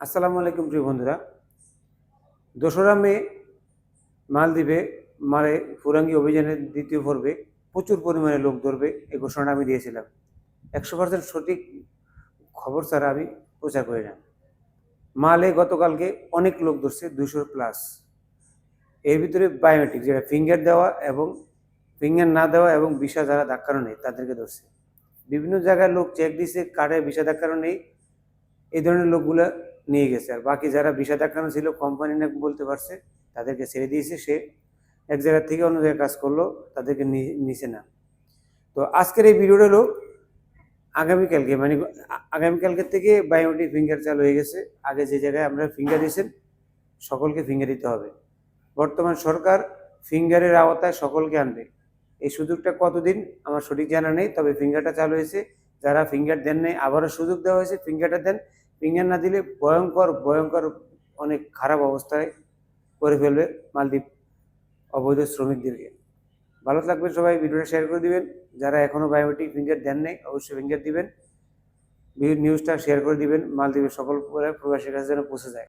আসসালামু আলাইকুম প্রিয় বন্ধুরা। ২রা মে মালদ্বীপে ফুরাঙ্গি অভিযানের দ্বিতীয় পর্বে প্রচুর পরিমাণে লোক ধরবে এই ঘোষণাটা আমি দিয়েছিলাম। ১০০% সঠিক খবর ছাড়া আমি প্রচার করি না। মালে গতকালকে অনেক লোক ধরছে, ২০০ প্লাস। এর ভিতরে বায়োমেট্রিক যেটা ফিঙ্গার দেওয়া এবং ফিঙ্গার না দেওয়া এবং ভিসা যারা ধাক্কানো নেই তাদেরকে ধরছে। বিভিন্ন জায়গায় লোক চেক দিছে, কার্ডে ভিসা ধাক্কানো নেই, এই ধরনের লোকগুলো নিয়ে গেছে। আর বাকি যারা ভিসা দেখানো ছিল কোম্পানি না বলতে পারছে, তাদেরকে ছেড়ে দিয়েছে। সে এক জায়গা থেকে অন্য জায়গায় কাজ করলো, তাদেরকে নিছে না। তো আজকের এই ভিডিওটা হলো আগামীকালকে, মানে আগামীকালকে থেকে বায়োমেট্রিক ফিঙ্গার চালু হয়ে গেছে। আগে যে জায়গায় আমরা ফিঙ্গার দিয়েছেন সকলকে ফিঙ্গার দিতে হবে। বর্তমান সরকার ফিঙ্গারের আওতায় সকলকে আনবে। এই সুযোগটা কতদিন আমার সঠিক জানা নেই, তবে ফিঙ্গারটা চালু হয়েছে। যারা ফিঙ্গার দেন নাই আবারও সুযোগ দেওয়া হয়েছে, ফিঙ্গারটা দেন। ফিঙ্গার না দিলে ভয়ঙ্কর ভয়ঙ্কর অনেক খারাপ অবস্থায় করে ফেলবে মালদ্বীপ অবৈধ শ্রমিকদেরকে। ভালো থাকবেন সবাই, ভিডিওটা শেয়ার করে দিবেন। যারা এখনও বায়োমেট্রিক ফিঙ্গার দেন নাই অবশ্যই ফিঙ্গার দিবেন। নিউজটা শেয়ার করে দিবেন, মালদ্বীপের সকল প্রবাসীর কাছে যেন পৌঁছে যায়।